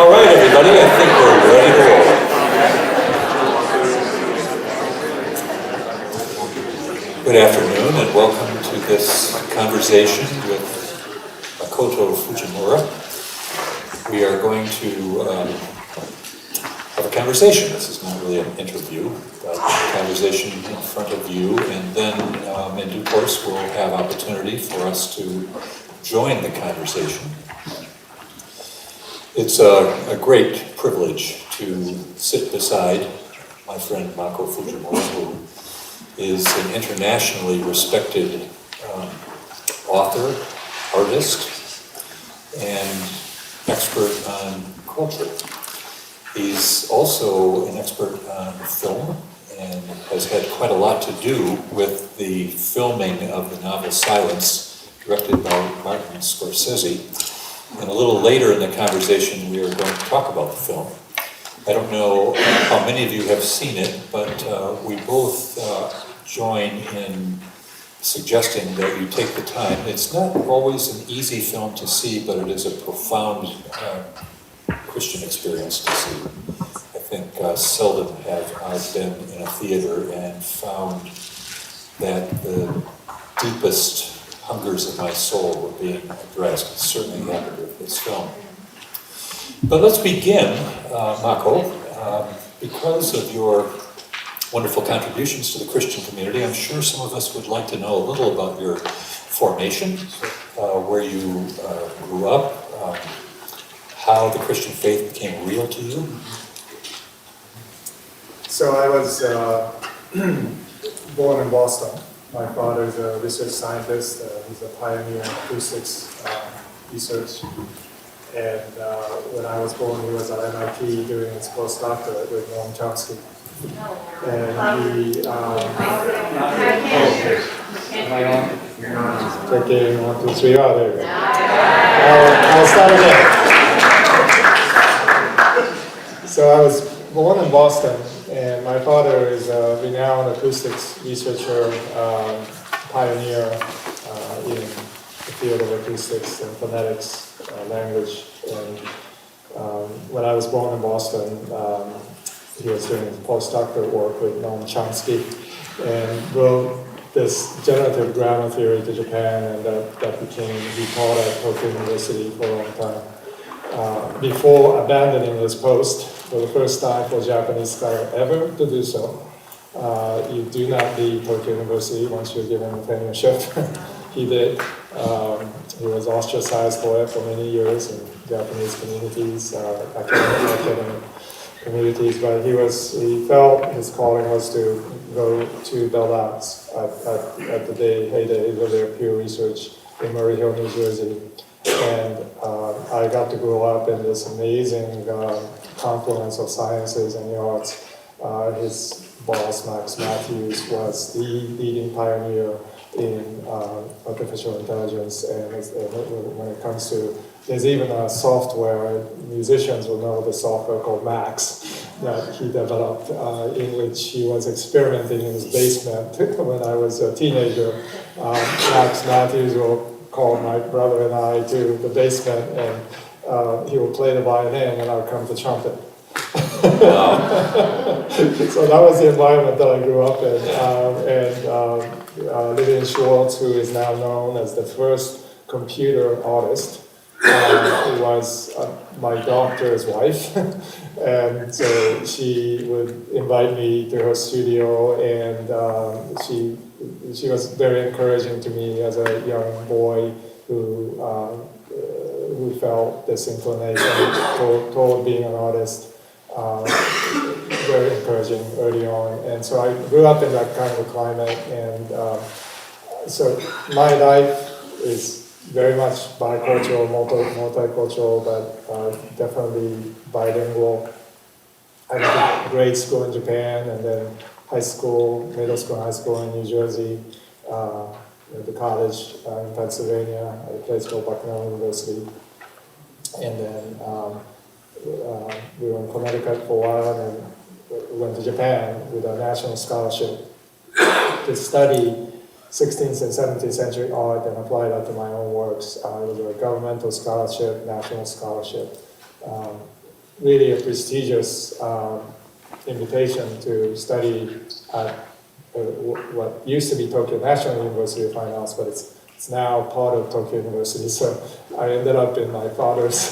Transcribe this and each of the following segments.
All right, everybody, I think we're ready to roll. Good afternoon and welcome to this conversation with Mako Fujimura. We are going to have a conversation. This is not really an interview, but a conversation in front of you, and then in due course we'll have opportunity for us to join the conversation. It's a great privilege to sit beside my friend Mako Fujimura, who is an internationally respected author, artist, and expert on culture. He's also an expert on film and has had quite a lot to do with the filming of the novel Silence, directed by Martin Scorcese. And a little later in the conversation, we are going to talk about the film. I don't know how many of you have seen it, but we both join in suggesting that you take the time. It's not always an easy film to see, but it is a profound Christian experience to see. I think seldom have I been in a theater and found that the deepest hungers of my soul were being addressed. It certainly happened with this film. But let's begin, Mako, because of your wonderful contributions to the Christian community. I'm sure some of us would like to know a little about your formation, where you grew up, how the Christian faith became real to you. So I was born in Boston. My father is a research scientist. He's a pioneer in acoustics research. And when I was born, he was at MIT doing his postdoctorate with Noam Chomsky. And he, am I on? Checking 1, 2, 3. Oh, there we go. I'll start again. So I was born in Boston, and my father is a renowned acoustics researcher, pioneer in the field of acoustics and phonetics, language. And when I was born in Boston, he was doing postdoctoral work with Noam Chomsky and wrote this generative grammar theory to Japan, and that became, he taught at Tokyo University for a long time. Before abandoning his post, for the first time for a Japanese scholar ever to do so, you do not leave Tokyo University once you're given a tenureship. He did. He was ostracized for it for many years in Japanese communities, academic communities, but he felt his calling was to go to the labs at the heyday of their Pew Research in Murray Hill, New Jersey. And I got to grow up in this amazing confluence of sciences and the arts. His boss, Max Matthews, was the leading pioneer in artificial intelligence, and when it comes to, there's even a software, musicians will know the software called Max that he developed, in which he was experimenting in his basement when I was a teenager. Max Matthews will call my brother and I to the basement, and he will play the violin and I'll come to trumpet. Wow. So that was the environment that I grew up in. Lillian Schwartz, who is now known as the first computer artist, who was my doctor's wife. And so she would invite me to her studio, and she was very encouraging to me as a young boy who felt this inclination toward being an artist. Very encouraging early on, and so I grew up in that kind of a climate, and so my life is very much bicultural, multicultural, but definitely bilingual. I went to grade school in Japan, and then high school, middle school, high school in New Jersey, the college in Pennsylvania, at a place called Bucknell University, and then we were in Connecticut for a while, and then we went to Japan with a national scholarship to study 16th and 17th century art and apply that to my own works. It was a governmental scholarship, national scholarship. really a prestigious invitation to study at what used to be Tokyo National University of Fine Arts, but it's now part of Tokyo University. So I ended up in my father's,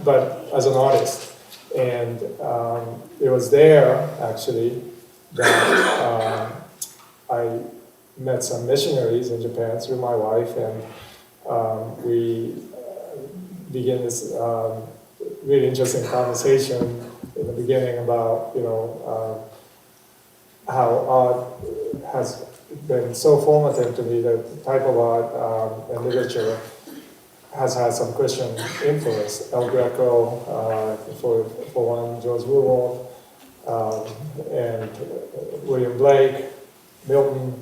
but as an artist. And it was there, actually, that I met some missionaries in Japan through my wife, and we began this really interesting conversation in the beginning about, how art has been so formative to me, the type of art and literature has had some Christian influence. El Greco, for one, George Woolworth, and William Blake, Milton.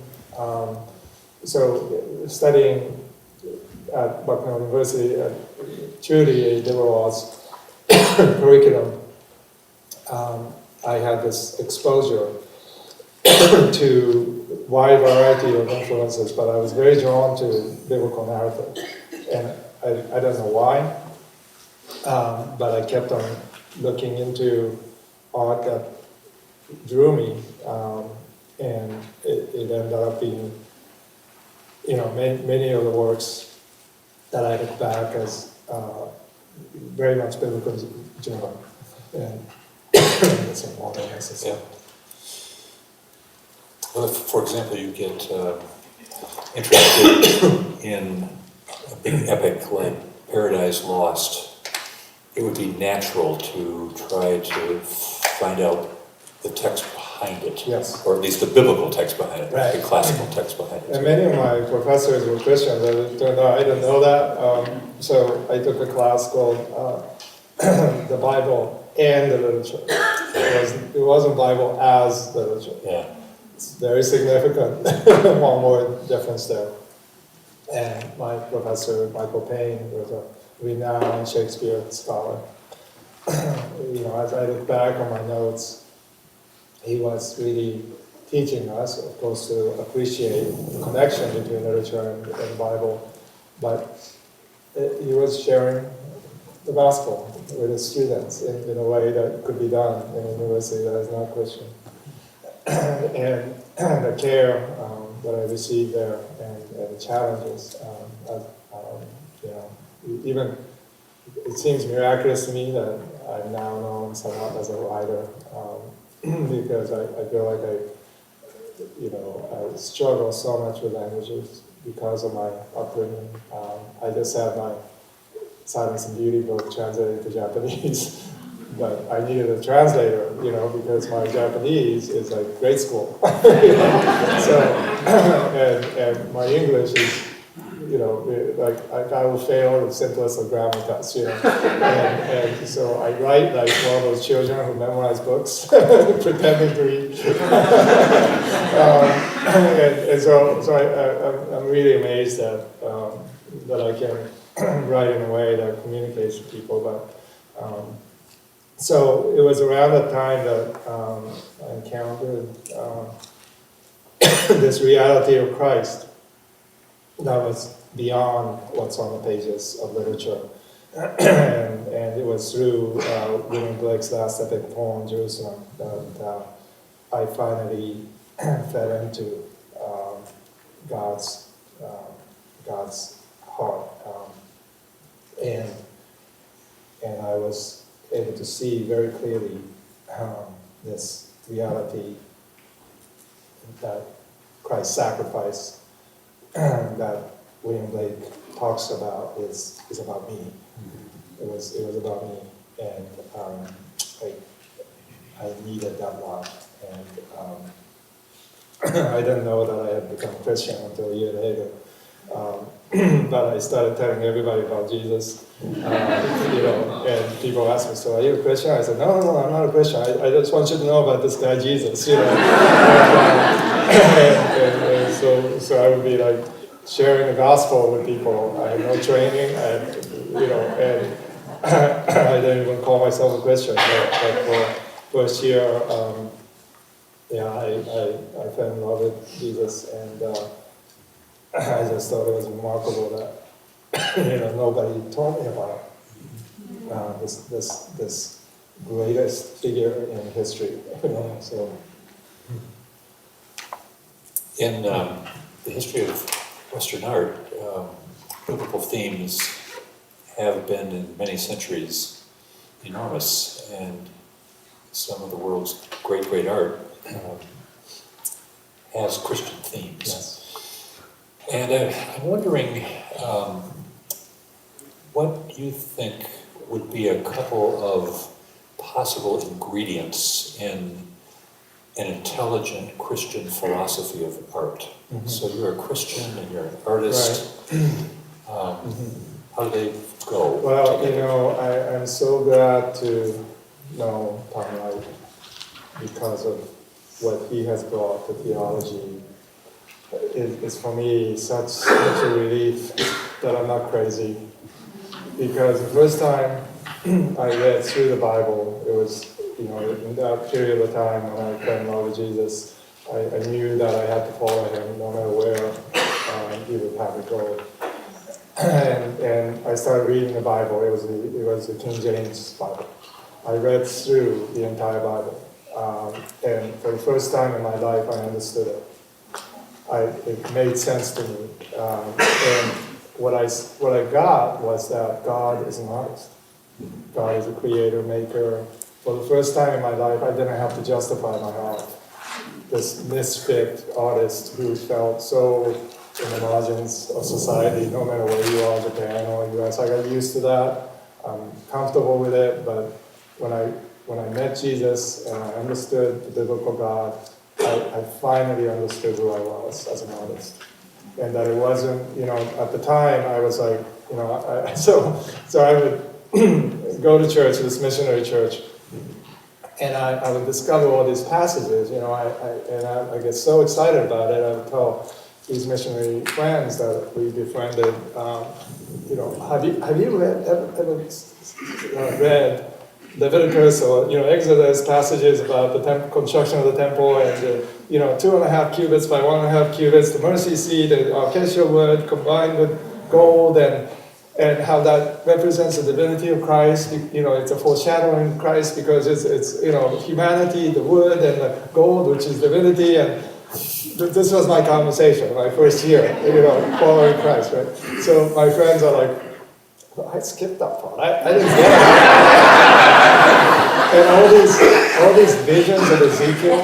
So studying at Bucknell University, truly a liberal arts curriculum, I had this exposure to wide variety of influences, but I was very drawn to biblical narrative. And I don't know why, but I kept on looking into art that drew me, and it ended up being, many of the works that I look back as very much biblical genre, and it's a modern necessity. Yeah. Well, if, for example, you get interested in a big epic like Paradise Lost, it would be natural to try to find out the text behind it. Yes. Or at least the biblical text behind it, right. The classical text behind it. And many of my professors were Christians. It turned out I didn't know that. So I took a class called The Bible and the Literature. It wasn't Bible as literature. Yeah. It's very significant, one word difference there. And my professor, Michael Payne, was a renowned Shakespeare scholar. As I look back on my notes, he was really teaching us, of course, to appreciate the connection between literature and the Bible, but he was sharing the gospel with his students in a way that could be done in a university that is not Christian. And the care that I received there and the challenges, even it seems miraculous to me that I'm now known somewhat as a writer, because I feel like I struggle so much with languages because of my upbringing. I just have my Silence and Beauty book translated to Japanese. But I needed a translator, because my Japanese is like grade school. So, and my English is, I will fail the simplest of grammar tests, And so I write like one of those children who memorize books, pretending to read. And so I'm really amazed that I can write in a way that communicates with people, but. So it was around that time that I encountered this reality of Christ that was beyond what's on the pages of literature. And it was through William Blake's last epic poem, Jerusalem, that I finally fell into God's heart. And I was able to see very clearly this reality that Christ's sacrifice that William Blake talks about is about me. It was about me, and I needed that love, and I didn't know that I had become a Christian until a year later. But I started telling everybody about Jesus, and people asked me, "So are you a Christian?" I said, "No, I'm not a Christian. I just want you to know about this guy Jesus, and so I would be like sharing the gospel with people. I had no training, and I didn't even call myself a Christian. But for first year, I fell in love with Jesus, and I just thought it was remarkable that nobody taught me about this greatest figure in history. So. In the history of Western art, biblical themes have been in many centuries enormous, and some of the world's great art has Christian themes. Yes. And I'm wondering what you think would be a couple of possible ingredients in an intelligent Christian philosophy of art. Mm-hmm. So you're a Christian and you're an artist. Right. How do they go? Well, I'm so glad to know Tom Wright because of what he has brought to theology. It's for me such a relief that I'm not crazy. Because the first time I read through the Bible, it was, in that period of time when I fell in love with Jesus, I knew that I had to follow him no matter where he would have me go. And I started reading the Bible. It was the King James Bible. I read through the entire Bible. And for the first time in my life, I understood it. It made sense to me. And what I got was that God is an artist. God is a creator, maker. For the first time in my life, I didn't have to justify my art. This misfit artist who felt so in the margins of society, no matter where you are, Japan or US, I got used to that. I'm comfortable with it, but when I met Jesus and I understood the biblical God, I finally understood who I was as an artist. And that it wasn't, at the time I was like, so I would go to church, this missionary church, and I would discover all these passages, I get so excited about it. I would tell these missionary friends that we befriended, have you ever read Leviticus or Exodus passages about the construction of the temple and 2.5 cubits by 1.5 cubits, the mercy seat, the acacia wood combined with gold, and how that represents the divinity of Christ. It's a foreshadowing of Christ because it's humanity, the wood, and the gold, which is divinity. And this was my conversation, my first year, following Christ, right? So my friends are like, I skipped that part. I didn't get it. And all these visions of Ezekiel,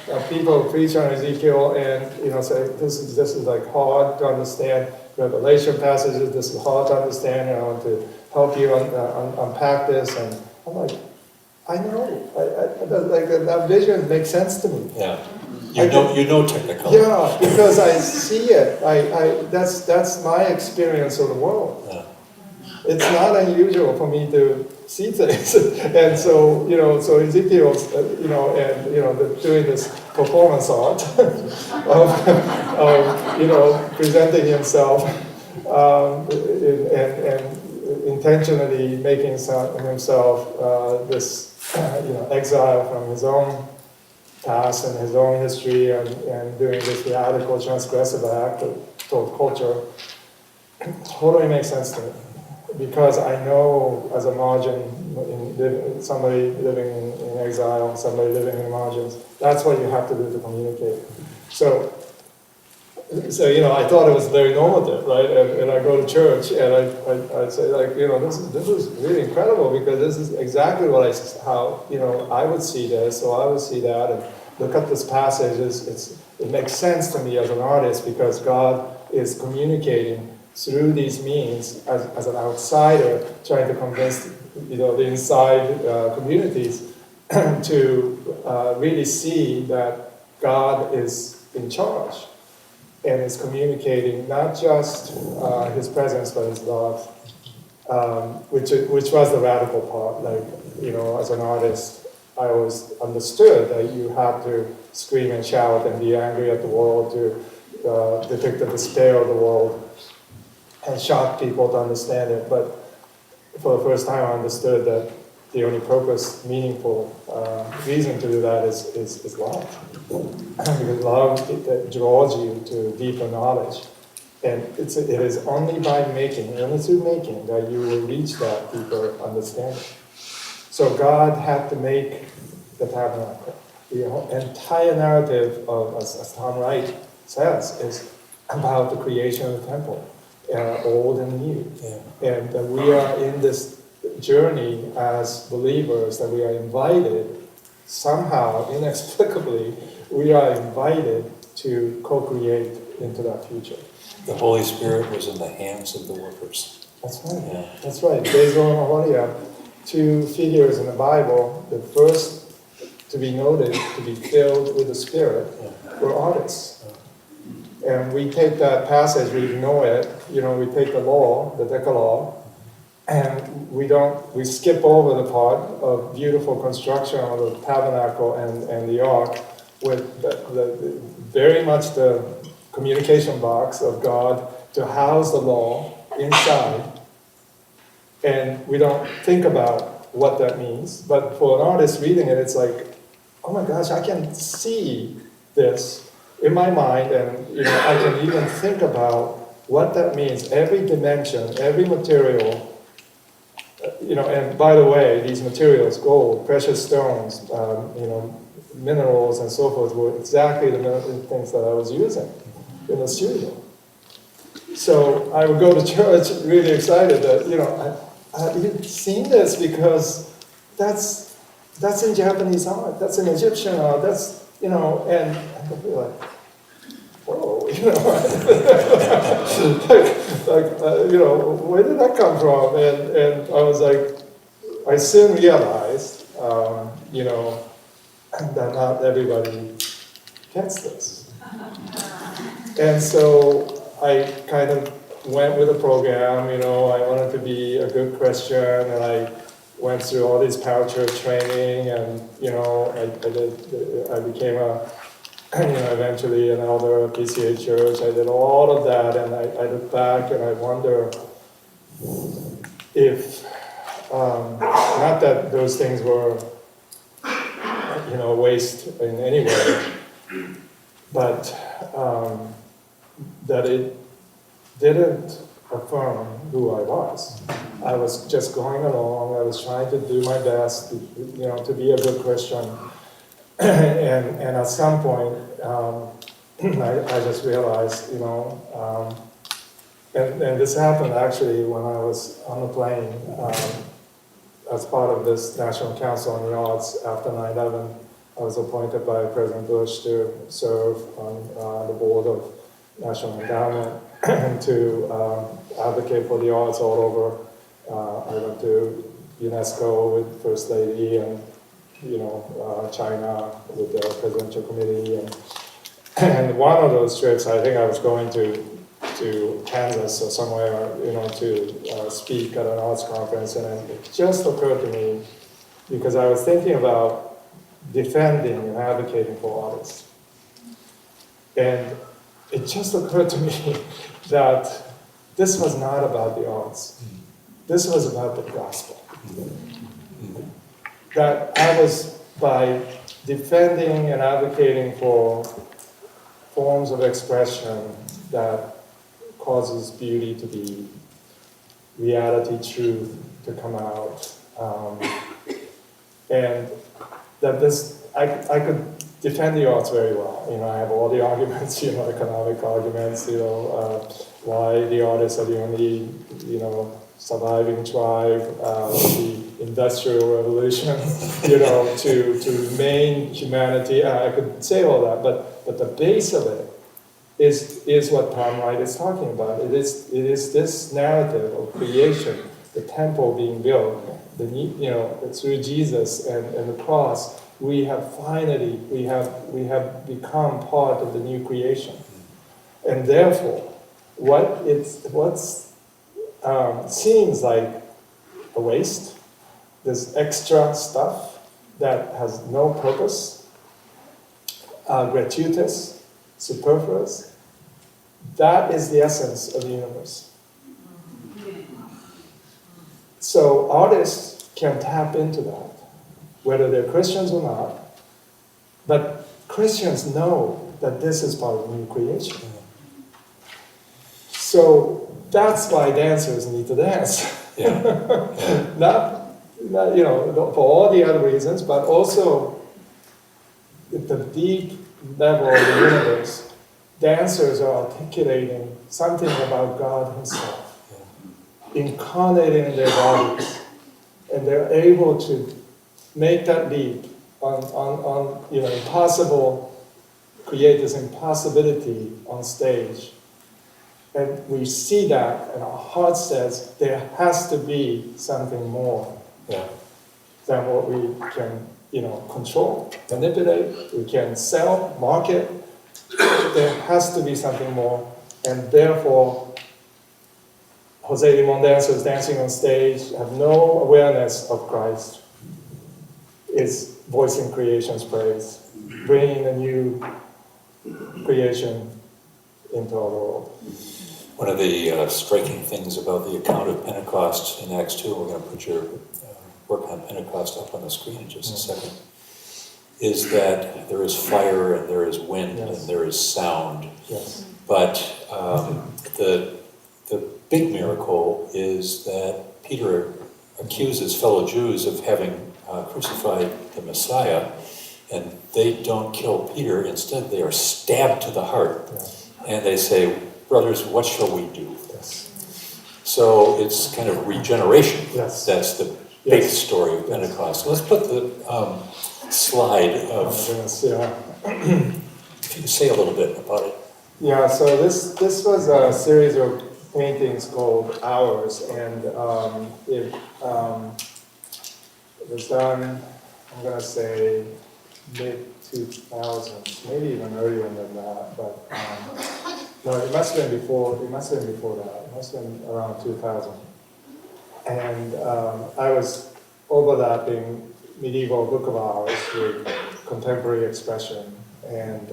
and people preach on Ezekiel and say this is like hard to understand. Revelation passages, this is hard to understand, and I want to help you unpack this. And I'm like, I know, that vision makes sense to me. Yeah. You know technical. Yeah, because I see it. That's my experience of the world. Yeah. It's not unusual for me to see things, and so so Ezekiel's doing this performance art of presenting himself and intentionally making himself this exile from his own past and his own history and doing this radical transgressive act toward culture totally makes sense to me. Because I know as a margin, somebody living in exile, somebody living in the margins, that's what you have to do to communicate. So I thought it was very normative, right? And I go to church and I'd say this is really incredible because this is exactly how I would see this, or I would see that, and look at this passage. It makes sense to me as an artist because God is communicating through these means as an outsider, trying to convince the inside communities to really see that God is in charge and is communicating not just his presence but his love, which was the radical part. As an artist, I always understood that you have to scream and shout and be angry at the world to depict the despair of the world and shock people to understand it. But for the first time, I understood that the only purpose, meaningful reason to do that is love. Because love, it draws you to deeper knowledge. And it is only by making, only through making, that you will reach that deeper understanding. So God had to make the tabernacle. The entire narrative of, as Tom Wright says, is about the creation of the temple, old and new. Yeah. And we are in this journey as believers, that we are invited, somehow, inexplicably, we are invited to co-create into that future. The Holy Spirit was in the hands of the workers. That's right. Yeah. That's right. Bezor and Aholiab, two figures in the Bible, the first to be noted, to be filled with the Spirit, were artists. And we take that passage, we ignore it, we take the law, the Decalogue, and we skip over the part of beautiful construction of the tabernacle and the ark, with the very much the communication box of God to house the law inside. And we don't think about what that means. But for an artist reading it, it's like, oh my gosh, I can see this in my mind, and I can even think about what that means. Every dimension, every material, and by the way, these materials, gold, precious stones, minerals and so forth, were exactly the things that I was using in the studio. So I would go to church really excited that, you've seen this, because that's in Japanese art, that's in Egyptian art, that's, and I could be like, whoa, where did that come from? And I was like, I soon realized, that not everybody gets this. And so I kind of went with the program, I wanted to be a good Christian, and I went through all these parachurch training, and, I became eventually an elder of PCA Church. I did all of that, and I look back and I wonder if, not that those things were, waste in any way, but that it didn't affirm who I was. I was just going along, I was trying to do my best, to be a good Christian. and at some point, I just realized, and this happened actually when I was on the plane as part of this National Council on the Arts after 9/11. I was appointed by President Bush to serve on the board of National Endowment and to advocate for the arts all over. I went to UNESCO with First Lady, and China with the Presidential Committee, and one of those trips, I think I was going to Kansas or somewhere, to speak at an arts conference, and it just occurred to me, because I was thinking about defending and advocating for artists, and it just occurred to me that this was not about the arts. This was about the gospel. That I was, by defending and advocating for forms of expression that causes beauty to be, reality, truth to come out, and that I could defend the arts very well. I have all the arguments, economic arguments, why the artists are the only, surviving tribe, the industrial revolution, to remain humanity. I could say all that, but the base of it is what Tom Wright is talking about. It is this narrative of creation, the temple being built, through Jesus and the cross. We have become part of the new creation, and therefore, what seems like a waste, this extra stuff that has no purpose, gratuitous, superfluous, that is the essence of the universe. So artists can tap into that, whether they're Christians or not, but Christians know that this is part of new creation. So that's why dancers need to dance. Yeah. not, for all the other reasons, but also at the deep level of the universe, dancers are articulating something about God Himself, incarnating in their bodies, and they're able to make that leap on impossible, create this impossibility on stage. And we see that, and our heart says there has to be something more than what we can, control, manipulate, we can sell, market. There has to be something more, and therefore, Jose Limon dancers dancing on stage have no awareness of Christ. Is voicing creation's praise, bringing a new creation into our world. One of the striking things about the account of Pentecost in Acts 2, we're going to put your work on Pentecost up on the screen in just a second, is that there is fire and there is wind and there is sound. Yes. But the big miracle is that Peter accuses fellow Jews of having crucified the Messiah, and they don't kill Peter. Instead, they are stabbed to the heart. And they say, brothers, what shall we do? So it's kind of regeneration. That's the big story of Pentecost. Let's put the slide of, if you could say a little bit about it. Yeah, so this was a series of paintings called Hours, and it was done, I'm going to say, mid-2000s, maybe even earlier than that, but no, it must have been before that. It must have been around 2000. And I was overlapping medieval book of hours with contemporary expression. And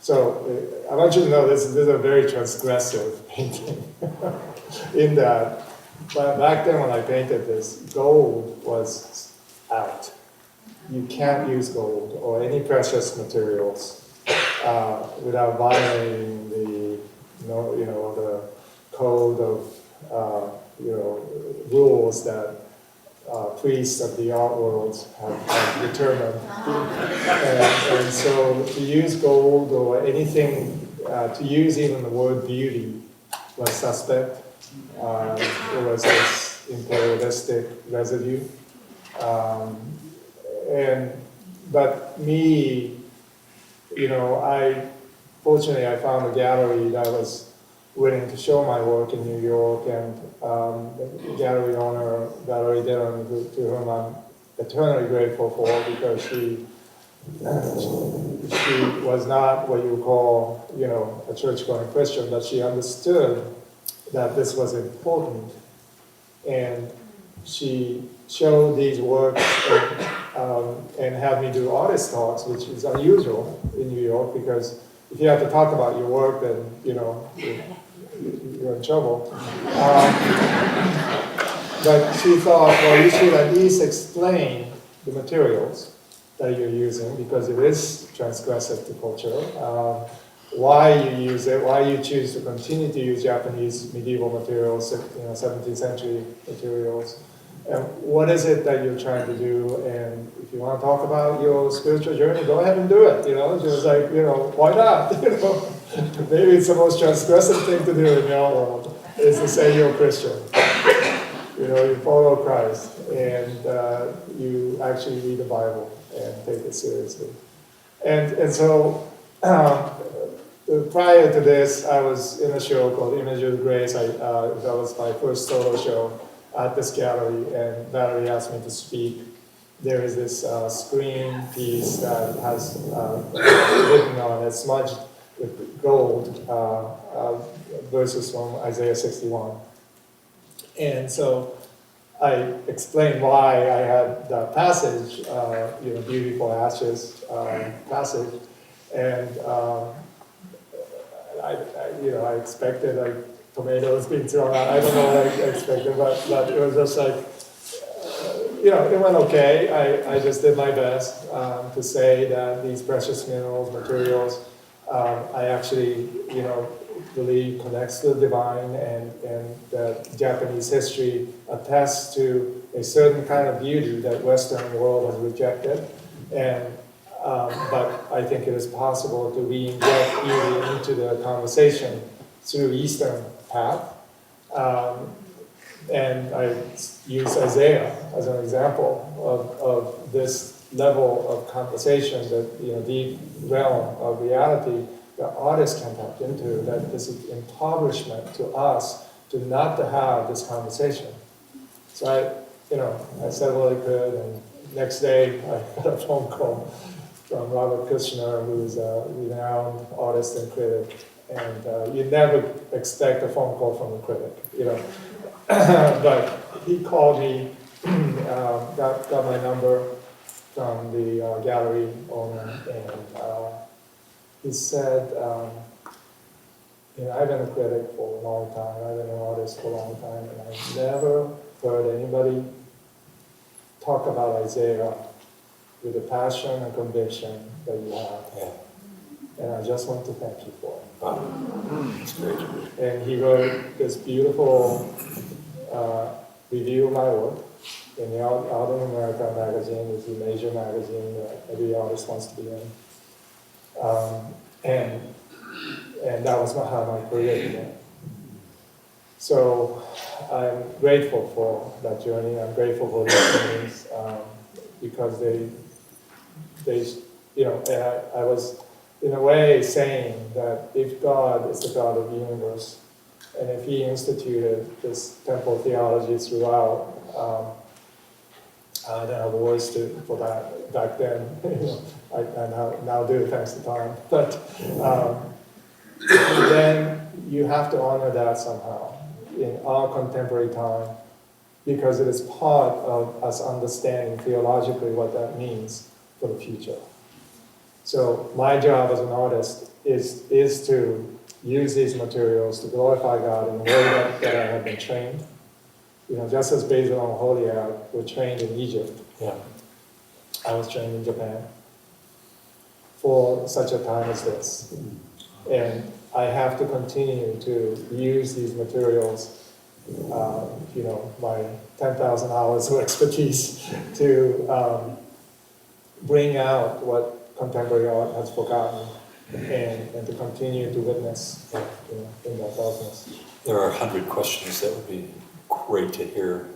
so I want you to know this is a very transgressive painting in that back then when I painted this, gold was out. You can't use gold or any precious materials without violating the the code of rules that priests of the art world have determined. And so to use gold or anything, to use even the word beauty was suspect. It was this imperialistic residue. But me, fortunately I found a gallery that was willing to show my work in New York, and the gallery owner, Valerie Dillon, to whom I'm eternally grateful for, because she was not what you would call, a church-going Christian, but she understood that this was important, and she showed these works and had me do artist talks, which is unusual in New York, because if you have to talk about your work, then you're in trouble. But she thought, well, you should at least explain the materials that you're using, because it is transgressive to culture. Why you use it, why you choose to continue to use Japanese medieval materials, 17th century materials. And what is it that you're trying to do? And if you want to talk about your spiritual journey, go ahead and do it. She was like, why not? Maybe it's the most transgressive thing to do in the art world is to say you're a Christian. You follow Christ, and you actually read the Bible and take it seriously. And so prior to this, I was in a show called Image of Grace. That was my first solo show at this gallery, and Valerie asked me to speak. There is this screen piece that has written on it, smudged with gold, verses from Isaiah 61. And so I explained why I had that passage, beautiful ashes passage, and I expected tomatoes being thrown out. I don't know what I expected, but it was just like, it went okay. I just did my best to say that these precious minerals, materials, I actually, believe connects to the divine, and that Japanese history attests to a certain kind of beauty that Western world has rejected. And but I think it is possible to re-inject beauty into the conversation through Eastern path. And I use Isaiah as an example of this level of conversation, that deep realm of reality that artists can tap into, that this is impoverishment to us to not to have this conversation. So I said what I could, and next day I got a phone call from Robert Kushner, who's a renowned artist and critic, and you never expect a phone call from a critic, but he called me, got my number from the gallery owner, and he said, I've been a critic for a long time, I've been an artist for a long time, and I've never heard anybody talk about Isaiah with the passion and conviction that you have. Yeah. And I just want to thank you for it. Wow. That's great. And he wrote this beautiful review of my work in the Out in America magazine, which is a major magazine that every artist wants to be in. And that was how my career began. So I'm grateful for that journey. I'm grateful for those journeys because they and I was in a way saying that if God is the God of the universe, and if He instituted this temple theology throughout, I don't have words for that back then. I now do, thanks to time. But then you have to honor that somehow in our contemporary time, because it is part of us understanding theologically what that means for the future. So my job as an artist is to use these materials to glorify God in the way that I have been trained. Just as Basil and Holiad were trained in Egypt, Yeah. I was trained in Japan for such a time as this. And I have to continue to use these materials, my 10,000 hours of expertise to bring out what contemporary art has forgotten, and to continue to witness in that darkness. There are 100 questions that would be great to hear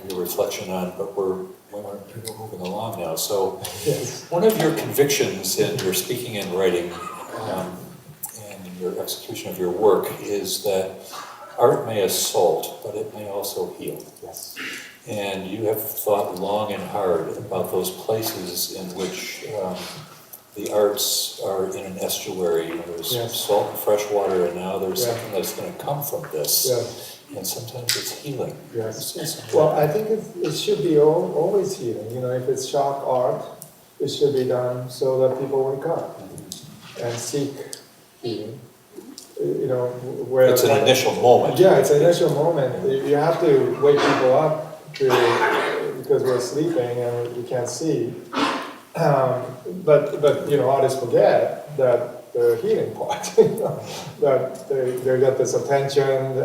your reflection on, but we're moving along now. So Yes. one of your convictions in your speaking and writing and in your execution of your work is that art may assault, but it may also heal. Yes. And you have thought long and hard about those places in which the arts are in an estuary. There's Yes. salt and fresh water, and now there's Yeah. something that's going to come from this. Yes. And sometimes it's healing. Yes. It's Well, I think it should be always healing. If it's shock art, it should be done so that people wake up and seek healing. Where it's an initial moment. Yeah, it's an initial moment. You have to wake people up because we're sleeping and we can't see. But artists forget that the healing part, that they get this attention.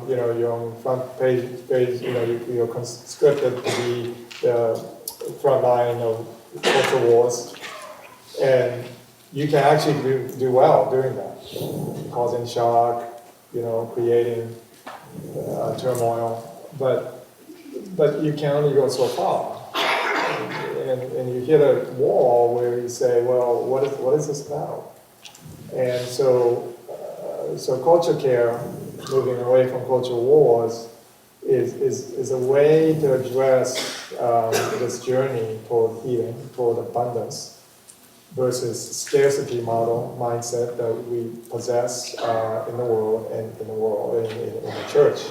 You're on front page. You're conscripted to be the front line of culture wars, and you can actually do well doing that, causing shock, creating turmoil. But you can only go so far. And you hit a wall where you say, well, what is this about? And so culture care, moving away from culture wars, is a way to address this journey toward healing, toward abundance, versus scarcity model mindset that we possess in the world and in the church.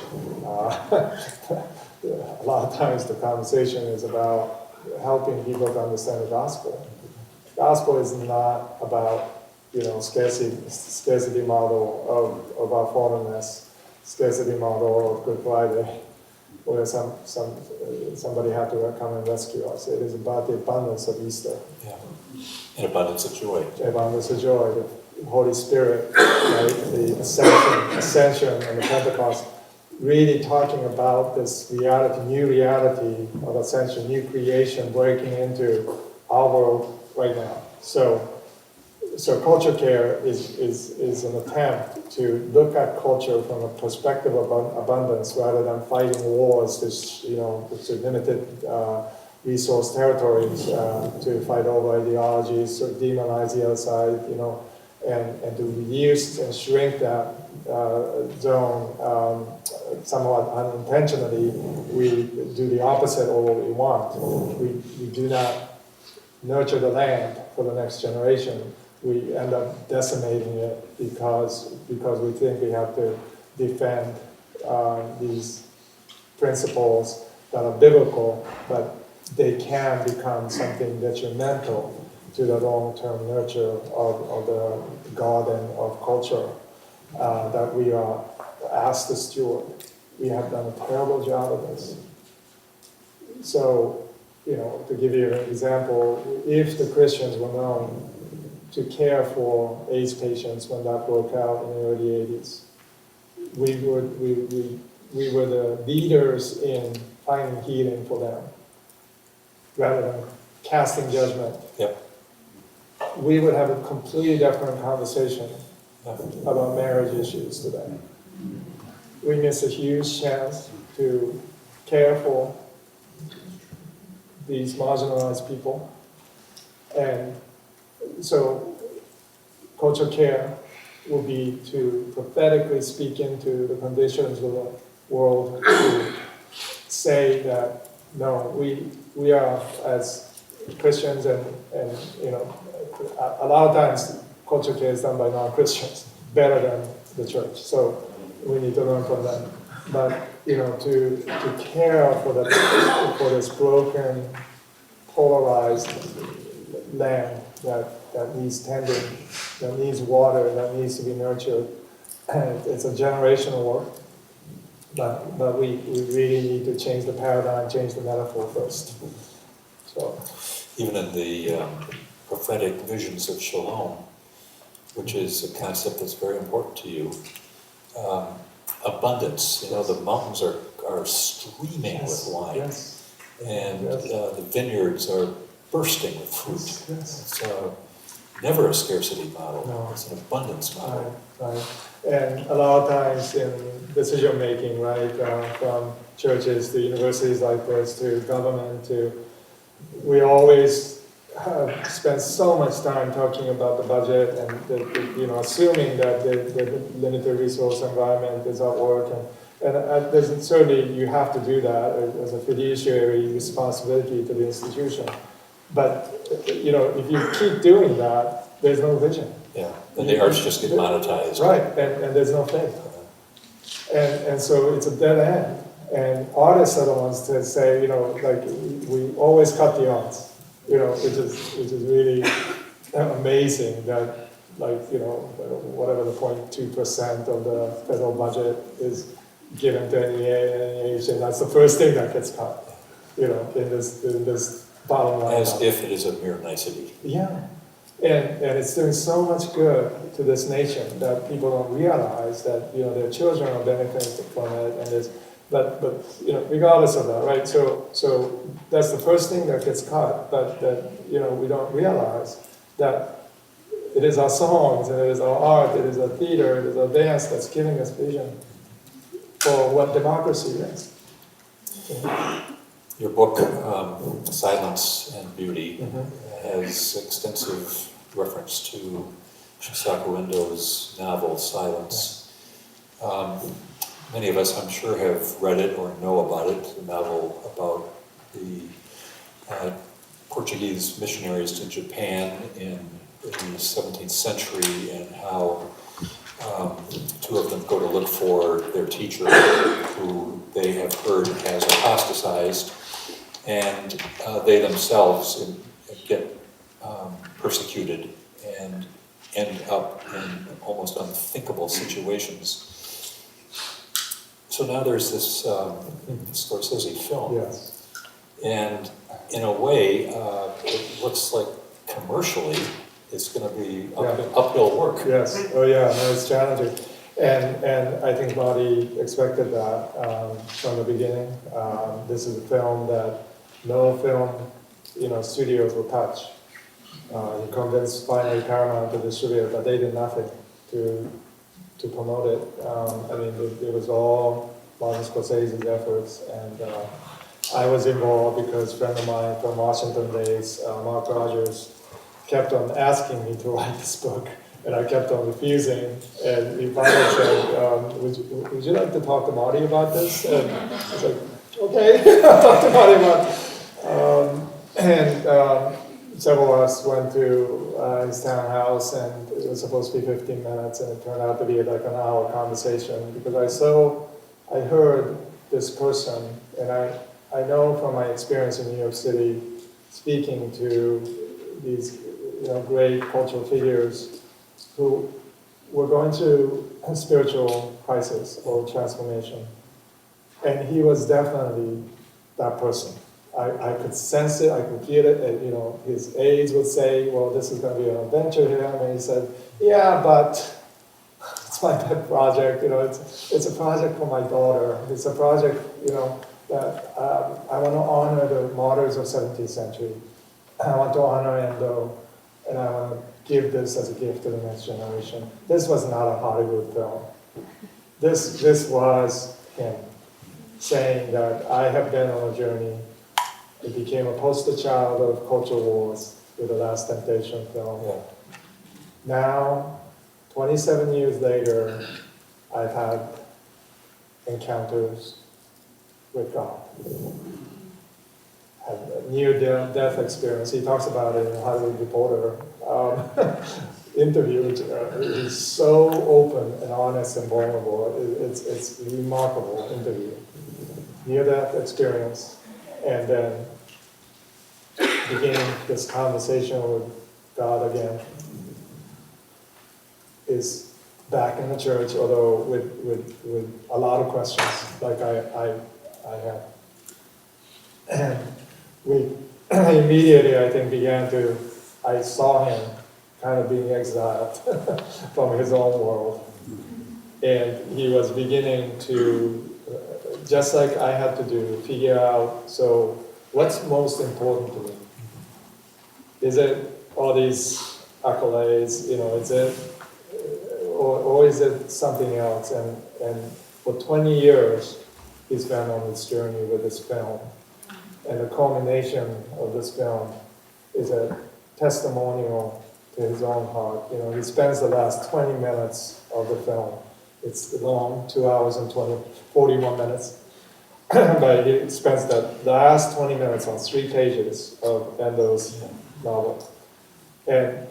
A lot of times the conversation is about helping people to understand the gospel. The gospel is not about scarcity model of our fallenness, scarcity model of Good Friday, where somebody had to come and rescue us. It is about the abundance of Easter. Yeah. An abundance of joy. Abundance of joy. Holy Spirit, right? The ascension and the Pentecost, really talking about this reality, new reality of ascension, new creation breaking into our world right now. So culture care is an attempt to look at culture from a perspective of abundance rather than fighting wars, which limited resource territories to fight over ideologies, or demonize the other side, and to reduce and shrink that zone somewhat unintentionally. We do the opposite of what we want. We do not nurture the land for the next generation. We end up decimating it because we think we have to defend these principles that are biblical, but they can become something detrimental to the long-term nurture of the garden of culture that we are asked to steward. We have done a terrible job of this. So, to give you an example, if the Christians were known to care for AIDS patients when that broke out in the early 80s, we were the leaders in finding healing for them, rather than casting judgment. Yep. We would have a completely different conversation about marriage issues today. We miss a huge chance to care for these marginalized people. And so culture care will be to prophetically speak into the conditions of the world, to say that, no, we are, as Christians, and a lot of times culture care is done by non-Christians better than the church. So we need to learn from them. But to care for this broken, polarized land that needs tending, that needs water, that needs to be nurtured, it's a generational work. But we really need to change the paradigm, change the metaphor first. So, even in the prophetic visions of shalom, which is a concept that's very important to you, abundance. The mountains are streaming with wine, and the vineyards are bursting with fruit. It's never a scarcity model. No. It's an abundance model. Right. And a lot of times in decision making, right, from churches to universities like this to government we always spend so much time talking about the budget and assuming that the limited resource environment is at work, and there's certainly you have to do that as a fiduciary responsibility to the institution. But if you keep doing that, there's no vision. Yeah, and the arts just get monetized. Right, and there's no faith. And so it's a dead end. And artists are the ones to say, we always cut the arts, which is really amazing that, whatever the 0.2% of the federal budget is given to NEH, and that's the first thing that gets cut, in this bottom line. As if it is a mere nicety. Yeah. And it's doing so much good to this nation that people don't realize that their children are benefiting from it, but regardless of that, right? So that's the first thing that gets cut, but that we don't realize that it is our songs, and it is our art, it is our theater, it is our dance that's giving us vision for what democracy is. Your book, Silence and Beauty, has extensive reference to Shisaku Endo's novel, Silence. Many of us, I'm sure, have read it or know about it, the novel about the Portuguese missionaries to Japan in the 17th century, and how two of them go to look for their teacher, who they have heard has apostatized, and they themselves get persecuted and end up in almost unthinkable situations. So now there's this Scorcese film, Yes. and in a way, it looks like commercially it's going to be Yeah. uphill work. Yes, oh yeah, no, it's challenging. And I think Marty expected that from the beginning. This is a film that no film, studios will touch. He convinced finally Paramount to distribute it, but they did nothing to promote it. I mean, it was all Martin Scorcese's efforts, and I was involved because a friend of mine from Washington days, Mark Rogers, kept on asking me to write this book, and I kept on refusing. And he finally said, would you like to talk to Marty about this? And I was like, okay, I'll talk to Marty about it. Several of us went to his townhouse, and it was supposed to be 15 minutes, and it turned out to be like an hour conversation, because I heard this person, and I know from my experience in New York City, speaking to these great cultural figures who were going through a spiritual crisis or transformation. And he was definitely that person. I could sense it, I could feel it, and, his aides would say, well, this is going to be an adventure here, and he said, yeah, but it's my pet project, it's a project for my daughter, it's a project, that I want to honor the martyrs of 17th century, I want to honor Endo, and I want to give this as a gift to the next generation. This was not a Hollywood film. This was him saying that I have been on a journey. It became a poster child of culture wars with the Last Temptation film. Yeah. Now, 27 years later, I've had encounters with God. Had a near-death experience. He talks about it in a Hollywood Reporter interview. He's so open and honest and vulnerable. It's a remarkable interview. Near-death experience. And then beginning this conversation with God again, is back in the church, although with a lot of questions, like I have. And we immediately, I think, I saw him kind of being exiled from his own world. And he was beginning to, just like I had to do, figure out, so what's most important to me? Is it all these accolades, is it, or is it something else? And for 20 years, he's been on this journey with this film. And the culmination of this film is a testimonial to his own heart. He spends the last 20 minutes of the film. It's long, 2 hours and 41 minutes. But he spends the last 20 minutes on 3 pages of Endo's novel. And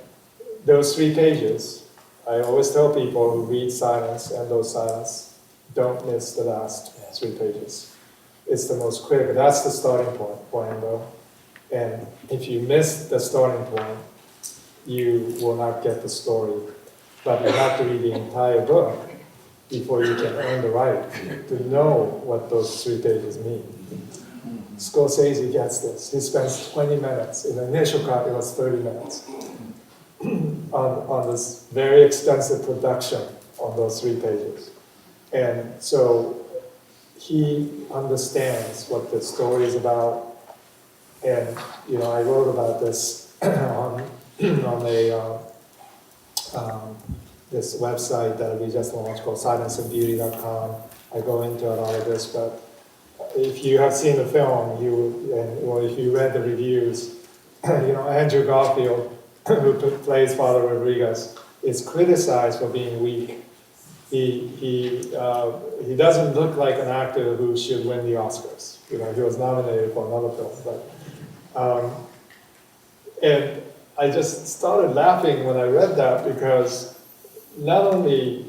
those 3 pages, I always tell people who read Silence, Endo's Silence, don't miss the last 3 pages. It's the most critical. That's the starting point for Endo. And if you miss the starting point, you will not get the story. But you have to read the entire book before you can earn the right to know what those 3 pages mean. Scorsese gets this. He spends 20 minutes. In the initial cut, it was 30 minutes on this very extensive production on those 3 pages. And so he understands what the story is about. And, I wrote about this on this website that we just launched called silenceandbeauty.com. I go into a lot of this, but if you have seen the film, or if you read the reviews, Andrew Garfield, who plays Father Rodriguez, is criticized for being weak. He doesn't look like an actor who should win the Oscars. He was nominated for another film, but and I just started laughing when I read that, because not only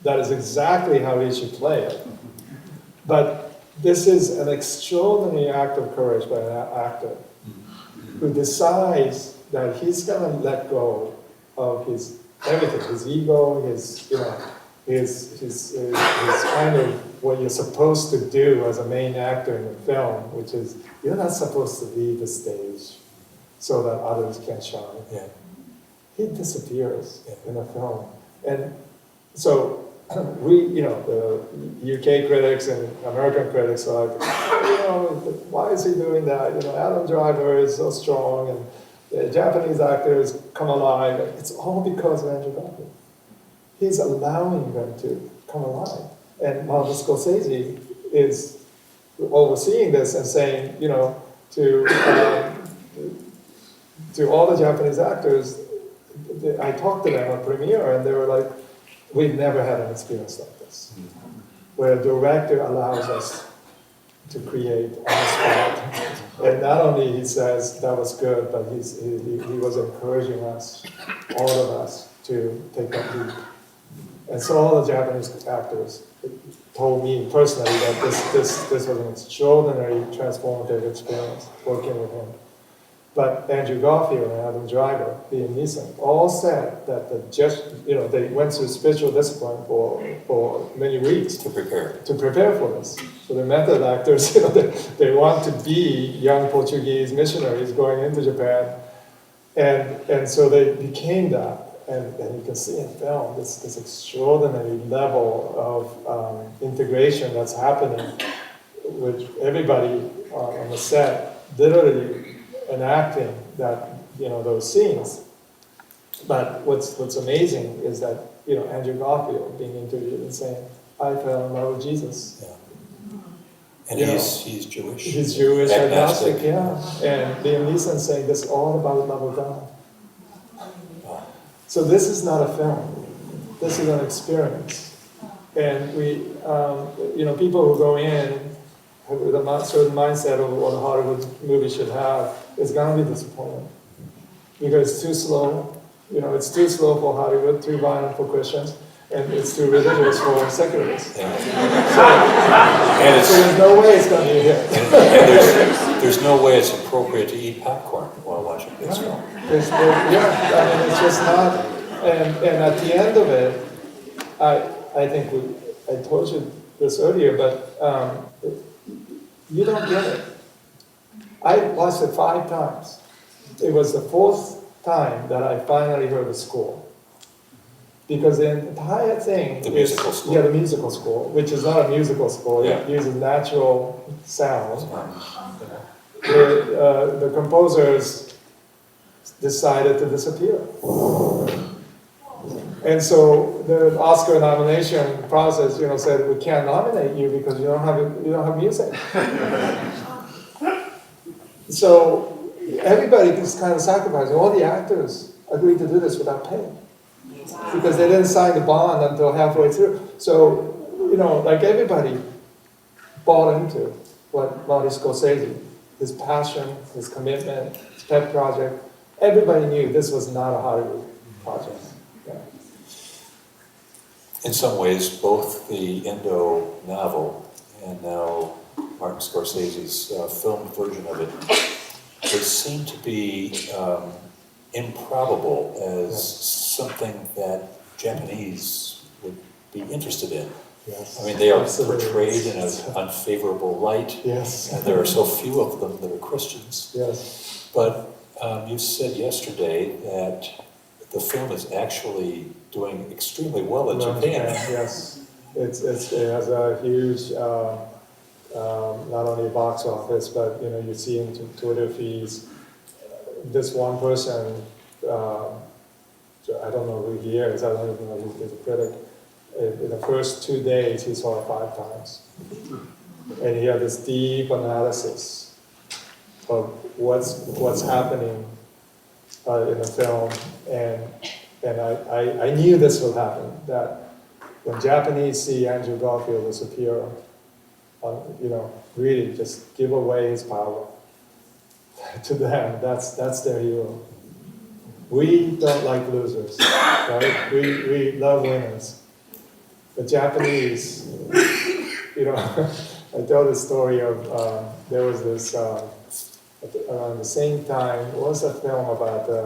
that is exactly how he should play it, but this is an extraordinary act of courage by an actor who decides that he's going to let go of his everything, his ego, his kind of what you're supposed to do as a main actor in a film, which is you're not supposed to leave the stage so that others can shine. Yeah. he disappears in the film. And so the UK critics and American critics are like, why is he doing that? Adam Driver is so strong, and the Japanese actors come alive. It's all because of Andrew Garfield. He's allowing them to come alive. And Martin Scorcese is overseeing this and saying, to all the Japanese actors, I talked to them at premiere, and they were like, we've never had an experience like this, where a director allows us to create on the spot. And not only he says that was good, but he was encouraging us, all of us, to take that leap. And so all the Japanese actors told me personally that this was an extraordinary transformative experience working with him. But Andrew Garfield and Adam Driver, Liam Neeson, all said that they went through spiritual discipline for many weeks To prepare. for this. So the method actors, they want to be young Portuguese missionaries going into Japan, and so they became that. And you can see in film this extraordinary level of integration that's happening with everybody on the set, literally enacting those scenes. But what's amazing is that Andrew Garfield being interviewed and saying, "I fell in love with Jesus." Yeah. And he's Jewish. He's Jewish, agnostic. agnostic, yeah. And Liam Neeson saying this is all about the love of God. So this is not a film. This is an experience. And we, people who go in with a certain mindset of what a Hollywood movie should have is going to be disappointed. Because it's too slow. It's too slow for Hollywood, too violent for Christians, and it's too religious for secularists. Yeah. So there's no way it's going to be a hit. And there's no way it's appropriate to eat popcorn while watching this film. It's just not. And at the end of it, I think I told you this earlier, but you don't get it. I watched it 5 times. It was the 4th time that I finally heard the score. Because the entire thing The musical score. Yeah, the musical score, which is not a musical score. Yeah. It uses natural sound. The composers decided to disappear. And so the Oscar nomination process, said we can't nominate you because you don't have music. So everybody is kind of sacrificing. All the actors agreed to do this without pay because they didn't sign the bond until halfway through. So everybody bought into what Martin Scorcese, his passion, his commitment, his pet project. Everybody knew this was not a Hollywood project. Yeah. In some ways, both the Indo novel and now Martin Scorsese's filmed version of it, they seem to be improbable as something that Japanese would be interested in. Yes. I mean, they are Absolutely. portrayed in an unfavorable light, Yes. and there are so few of them that are Christians. Yes. But you said yesterday that the film is actually doing extremely well in Japan. Yes. It has a huge, not only box office, but you see in Twitter feeds. This one person, I don't know who he is. I don't even know who is a critic. In the first 2 days, he saw it 5 times, and he had this deep analysis of what's happening in the film, and I knew this would happen. That when Japanese see Andrew Garfield disappear, really just give away his power to them. That's their hero. We don't like losers, right? We love winners. The Japanese, I tell the story of there was this around the same time. What was that film about the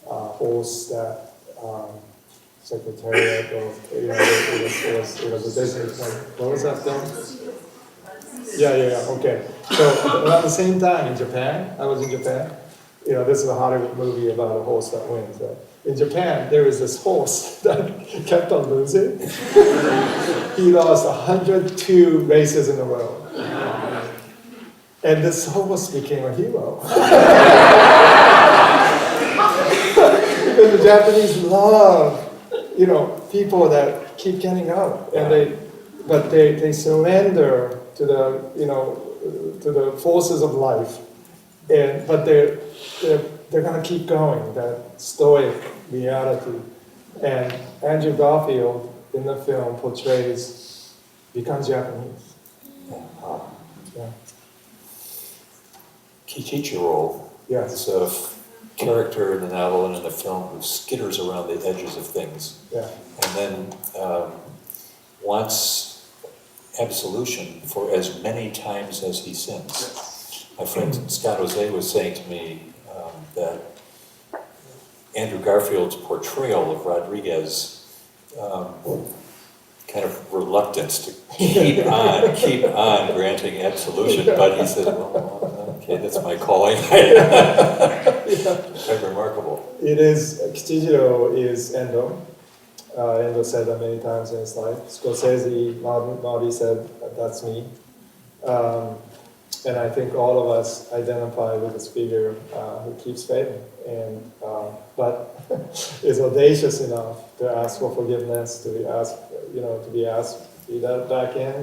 horse that Secretariat of it was a Disney film. What was that film? Yeah. Okay. So around the same time in Japan, I was in Japan. this is a Hollywood movie about a horse that wins. In Japan, there is this horse that kept on losing. He lost 102 races in a row. And this horse became a hero. Because the Japanese love, people that keep getting up, and they surrender to the forces of life, but they're gonna keep going. That stoic reality, and Andrew Garfield in the film becomes Japanese. Yeah. Kichichiro Yes. is a character in the novel and in the film who skitters around the edges of things, Yeah. and then wants absolution for as many times as he sins. My friend Scott Jose was saying to me that Andrew Garfield's portrayal of Rodriguez kind of reluctance to keep on granting absolution, but he said, well, okay, that's my calling. Quite remarkable. It is, Kichijiro is Endo. Endo said that many times in his life. Scorcese, Marty said, that's me. And I think all of us identify with this figure who keeps fading, but is audacious enough to ask for forgiveness, to be asked to be let back in,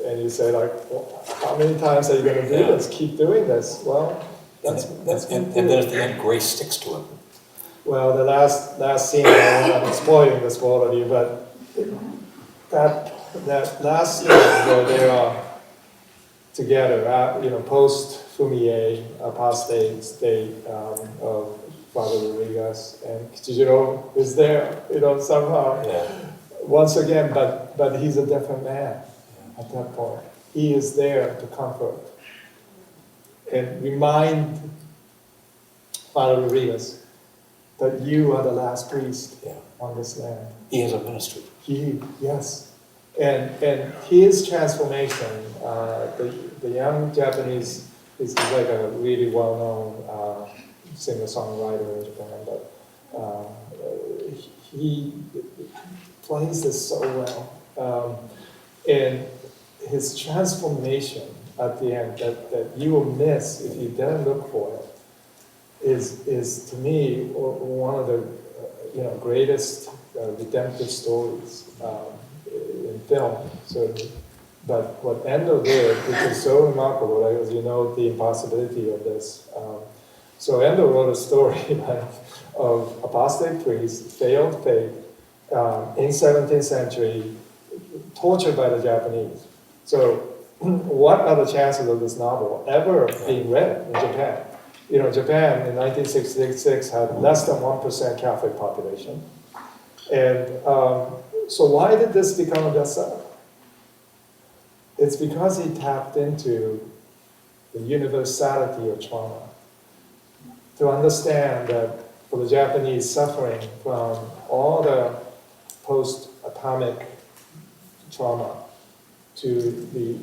and you say like, well, how many times are you going to do this? Keep doing this. Well, that's and then at the end, grace sticks to him. Well, the last scene, I'm spoiling this for all of you, but that last scene where they are together, post Fumie apostate state of Father Rodriguez, and Kichijiro is there, somehow. Yeah. Once again, but he's a different man at that point. He is there to comfort and remind Father Rodriguez that you are the last priest on this land. He has a ministry. Yes. And his transformation, the young Japanese is like a really well-known singer-songwriter in Japan, but he plays this so well. And his transformation at the end that you will miss if you didn't look for it is to me one of the greatest redemptive stories in film, certainly. But what Endo did, which is so remarkable, as the impossibility of this. So Endo wrote a story of apostate priests, failed faith, in 17th century, tortured by the Japanese. So what are the chances of this novel ever being read in Japan? Japan in 1966 had less than 1% Catholic population. And so why did this become a bestseller? It's because he tapped into the universality of trauma. To understand that for the Japanese suffering from all the post-atomic trauma to the,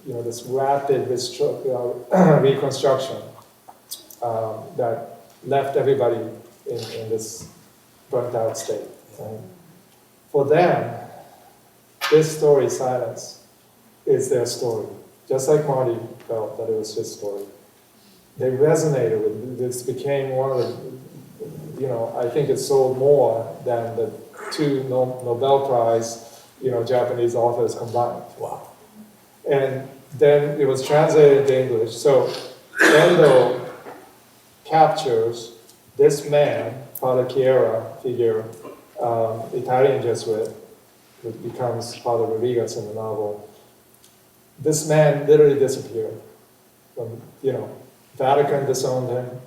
this rapid reconstruction that left everybody in this burnt-out state. Right? For them, this story, Silence, is their story. Just like Marty felt that it was his story. They resonated with it. This became one of the, I think it sold more than the two Nobel Prize, Japanese authors combined. Wow. And then it was translated into English. So Endo captures this man, Father Chiera figure, Italian Jesuit, who becomes Father Rodriguez in the novel. This man literally disappeared. Vatican disowned him.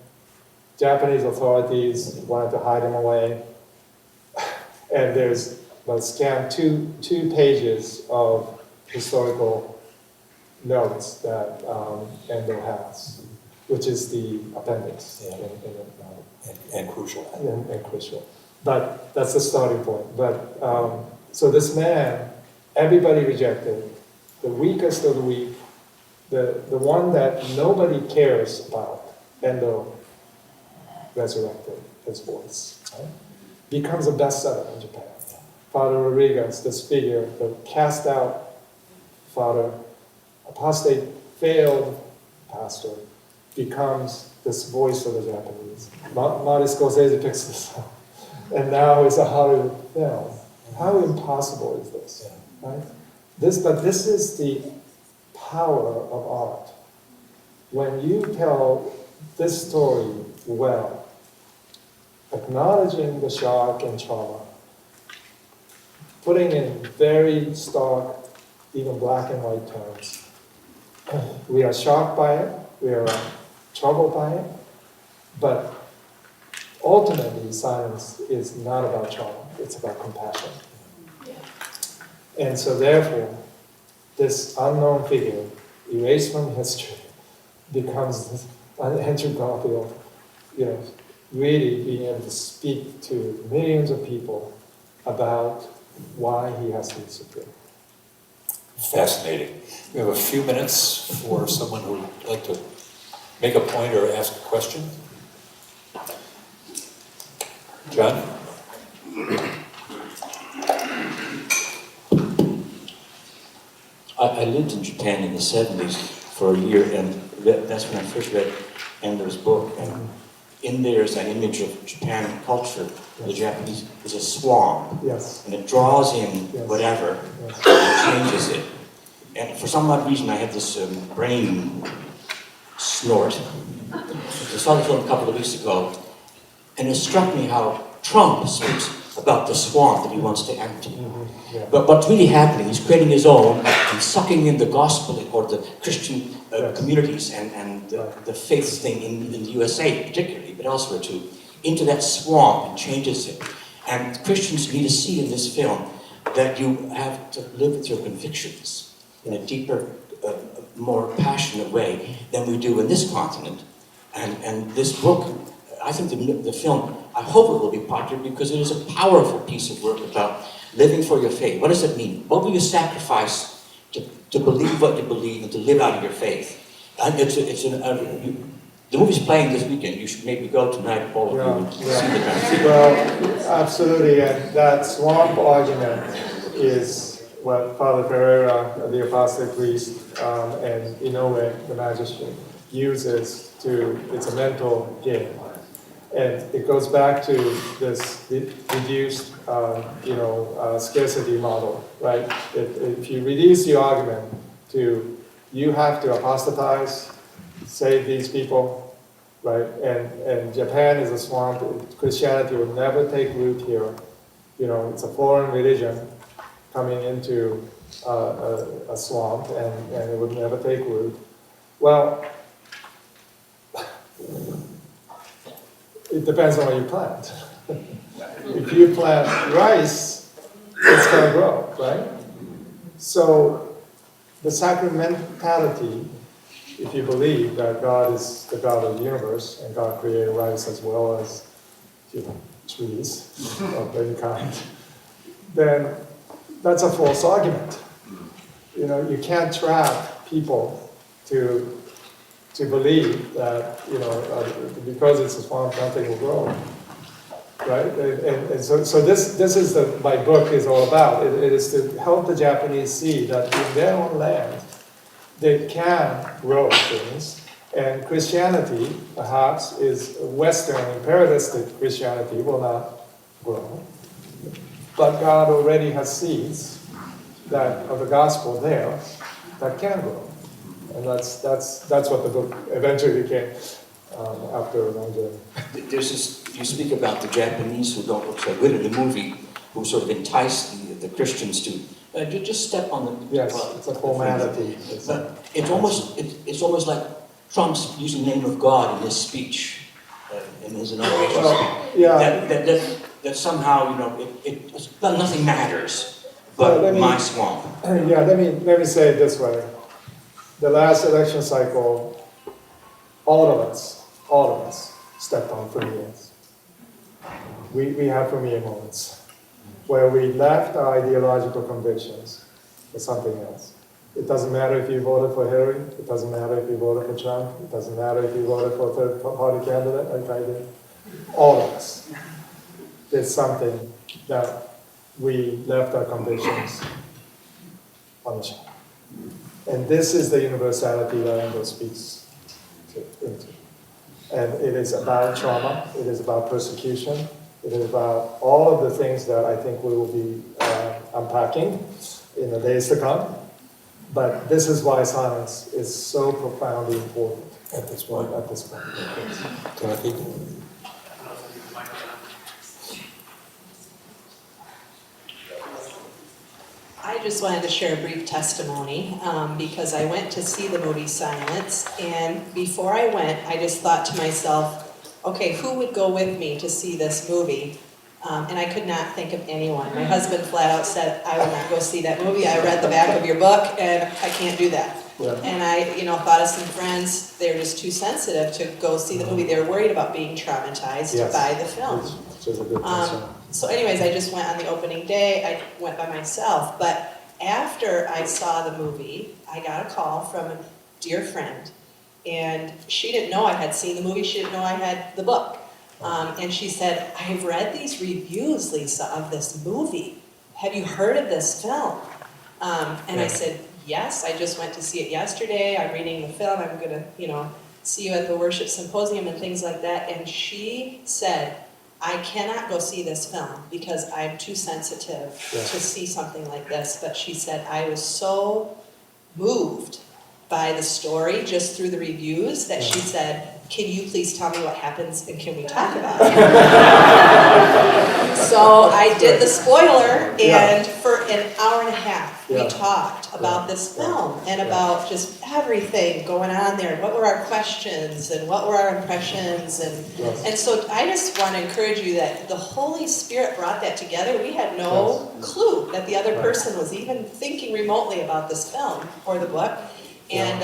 Japanese authorities wanted to hide him away. And there's scanned two pages of historical notes that Endo has, which is the appendix in the novel. And crucial. And crucial. But that's the starting point. But so this man, everybody rejected, the weakest of the weak, the one that nobody cares about, Endo resurrected his voice. Right? Becomes a bestseller in Japan. Father Rodriguez, this figure, the cast out father, apostate, failed pastor, becomes this voice of the Japanese. Martin Scorcese picks this up. And now it's a Hollywood film. How impossible is this? Right? But this is the power of art. When you tell this story well, acknowledging the shock and trauma, putting in very stark, even black and white terms. We are shocked by it, we are troubled by it, but ultimately silence is not about trauma, it's about compassion. And so therefore, this unknown figure, erased from history, becomes this Andrew Garfield, really being able to speak to millions of people about why he has to disappear. Fascinating. We have a few minutes for someone who would like to make a point or ask a question. John? I lived in Japan in the 70s for a year, and that's when I first read Endo's book. And in there is an image of Japan culture. The Japanese is a swamp, Yes. and it draws in whatever and changes it. And for some odd reason, I had this brain snort. I saw the film a couple of weeks ago, and it struck me how Trump speaks about the swamp that he wants to empty. Yeah. But what's really happening, he's creating his own and sucking in the gospel or the Christian communities and the faith thing in the USA particularly, but elsewhere too, into that swamp and changes it. And Christians need to see in this film that you have to live with your convictions in a deeper, more passionate way than we do in this continent. And this book, I think the film, I hope it will be popular because it is a powerful piece of work about living for your faith. What does it mean? What will you sacrifice to believe what you believe and to live out of your faith? And the movie's playing this weekend. You should maybe go tonight, all of you, and see the film. Well, absolutely, and that swamp argument is what Father Pereira, the apostate priest, and Inoue, the magistrate, uses to, it's a mental game. And it goes back to this reduced, scarcity model, right? If you reduce the argument to, you have to apostatize, save these people, right? And Japan is a swamp. Christianity would never take root here. It's a foreign religion coming into a swamp, and it would never take root. Well, it depends on what you plant. If you plant rice, it's going to grow, right? So the sacramentality, if you believe that God is the God of the universe and God created rice as well as trees of any kind, then that's a false argument. You can't trap people to believe that, because it's a swamp, nothing will grow, right? And so this is my book is all about. It is to help the Japanese see that in their own land, they can grow things. And Christianity, perhaps, is Western imperialistic Christianity will not grow. But God already has seeds of the gospel there that can grow. And that's what the book eventually became after a long journey. There's this, you speak about the Japanese who don't look so good in the movie, who sort of entice the Christians to just step on the... Yes, it's a formality. But it's almost like Trump's using the name of God in his speech, in his inauguration speech. Yeah. That somehow, nothing matters but my swamp. Yeah, let me say it this way. The last election cycle, all of us stepped on Fumia's. We have Fumia moments where we left our ideological convictions for something else. It doesn't matter if you voted for Hillary. It doesn't matter if you voted for Trump. It doesn't matter if you voted for a third-party candidate like I did. All of us. There's something that we left our convictions on the shelf. And this is the universality that Endo speaks into. And it is about trauma. It is about persecution. It is about all of the things that I think we will be unpacking in the days to come. But this is why science is so profoundly important at this point. Timothy? I just wanted to share a brief testimony because I went to see the movie Silence, and before I went, I just thought to myself, okay, who would go with me to see this movie? And I could not think of anyone. My husband flat out said, I will not go see that movie. I read the back of your book, and I can't do that. Yeah. And I, thought of some friends, they're just too sensitive to go see the movie. They were worried about being traumatized Yes. by the film. Which is a good concern. So anyways, I just went on the opening day. I went by myself. But after I saw the movie, I got a call from a dear friend. And she didn't know I had seen the movie. She didn't know I had the book. And she said, I've read these reviews, Lisa, of this movie. Have you heard of this film? And I said, yes, I just went to see it yesterday. I'm reading the film. I'm going to, see you at the worship symposium and things like that. And she said, I cannot go see this film because I'm too sensitive to see something like this. But she said, I was so moved by the story just through the reviews that she said, can you please tell me what happens and can we talk about it? So I did the spoiler, and for an hour and a half we talked about this film and about just everything going on there. What were our questions and what were our impressions? And so I just want to encourage you that the Holy Spirit brought that together. We had no clue that the other person was even thinking remotely about this film or the book. And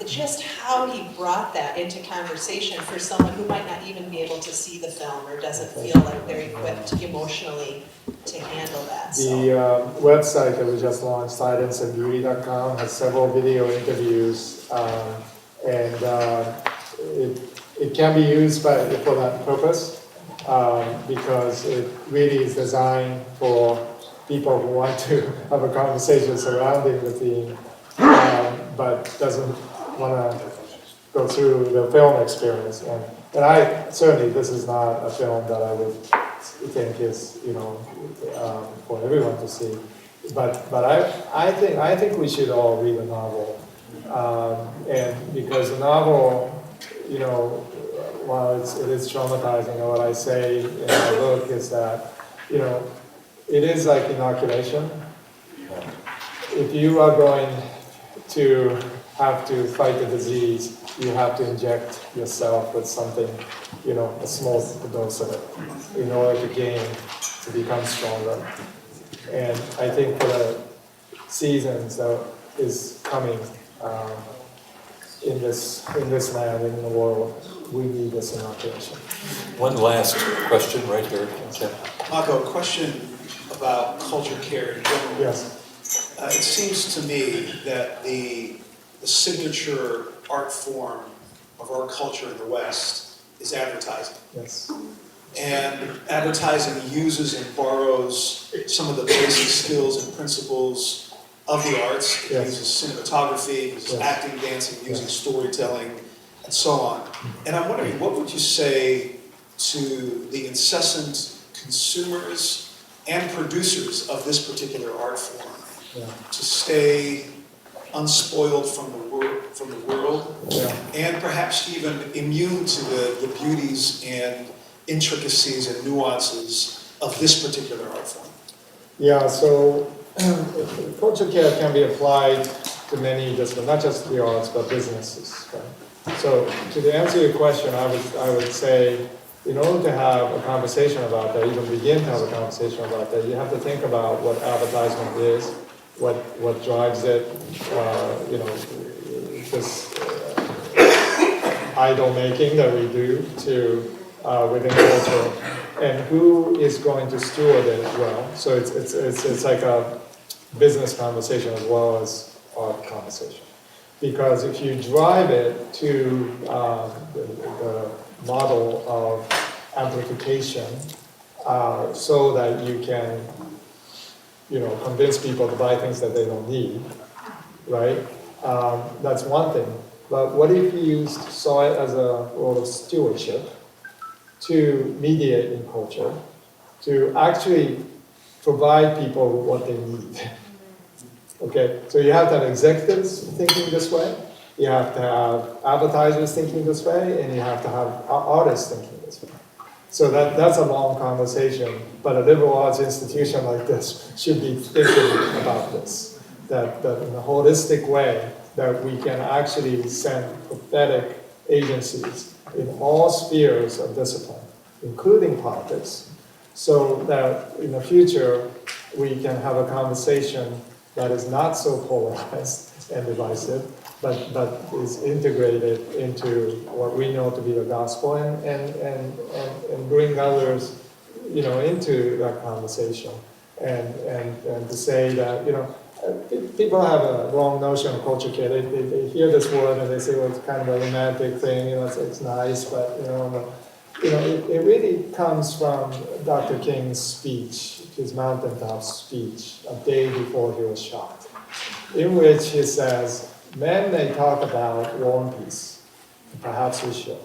just how he brought that into conversation for someone who might not even be able to see the film or doesn't feel like they're equipped emotionally to handle that. The website that we just launched, silenceandbeauty.com, has several video interviews, and it can be used for that purpose because it really is designed for people who want to have a conversation surrounding the theme. But doesn't want to go through the film experience. And I certainly, this is not a film that I would think is, for everyone to see. But I think we should all read the novel. And because the novel, while it is traumatizing, and what I say in my book is that, it is like inoculation. If you are going to have to fight the disease, you have to inject yourself with something, a small dose of it, in order to become stronger. And I think for the seasons that is coming in this land, in the world, we need this inoculation. One last question right here. Okay. Mako, question about culture care in general. Yes. It seems to me that the signature art form of our culture in the West is advertising. Yes. And advertising uses and borrows some of the basic skills and principles of the arts. It uses cinematography, it uses acting, dancing, using storytelling, and so on. And I'm wondering, what would you say to the incessant consumers and producers of this particular art form to stay unspoiled from the world, and perhaps even immune to the beauties and intricacies and nuances of this particular art form? Yeah, so culture care can be applied to many different, not just the arts, but businesses. Right? So to answer your question, I would say, in order to have a conversation about that, even begin to have a conversation about that, you have to think about what advertisement is, what drives it, this idol making that we do within culture, and who is going to steward it well. So it's like a business conversation as well as art conversation. Because if you drive it to the model of amplification, so that you can, convince people to buy things that they don't need, right? That's one thing. But what if you saw it as a role of stewardship to mediate in culture, to actually provide people with what they need? Okay, so you have to have executives thinking this way, you have to have advertisers thinking this way, and you have to have artists thinking this way. So that's a long conversation, but a liberal arts institution like this should be thinking about this, that in a holistic way, that we can actually send prophetic agencies in all spheres of discipline, including politics, so that in the future, we can have a conversation that is not so polarized and divisive, but is integrated into what we know to be the gospel and bring others, into that conversation. And to say that, people have a wrong notion of culture care. They hear this word and they say, well, it's kind of a romantic thing, it's nice, but, it really comes from Dr. King's speech, his mountaintop speech, a day before he was shot, in which he says, men may talk about war and peace, and perhaps we should,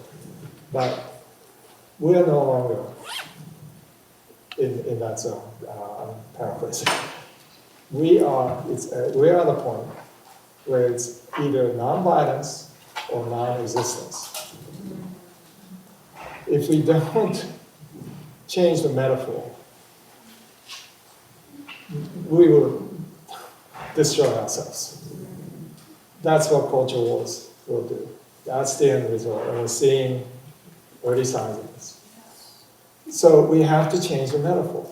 but we are no longer in that zone. I'm paraphrasing. We are at the point where it's either nonviolence or non-resistance. If we don't change the metaphor, we will destroy ourselves. That's what culture wars will do. That's the end result, and we're seeing early signs of this. So we have to change the metaphor.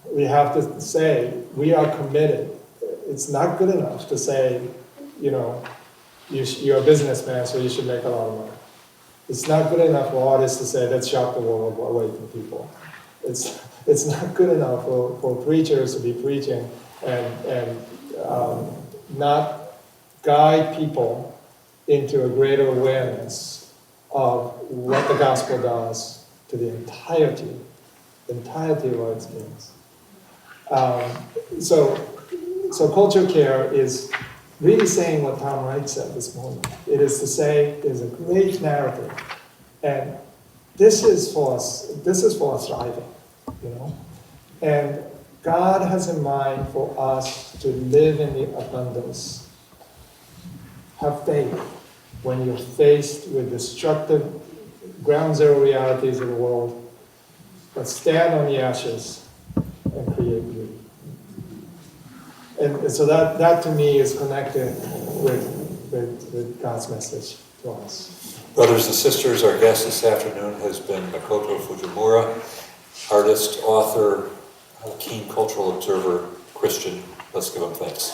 We have to say, we are committed. It's not good enough to say, you're a businessman, so you should make a lot of money. It's not good enough for artists to say, let's shock the world away from people. It's not good enough for preachers to be preaching and not guide people into a greater awareness of what the gospel does to the entirety of our experience. So culture care is really saying what Tom Wright said this morning. It is to say there's a great narrative, and this is for us thriving, And God has in mind for us to live in the abundance. Have faith when you're faced with destructive, ground zero realities of the world, but stand on the ashes and create beauty. And so that to me is connected with God's message to us. Brothers and sisters, our guest this afternoon has been Makoto Fujimura, artist, author, keen cultural observer, Christian. Let's give him thanks.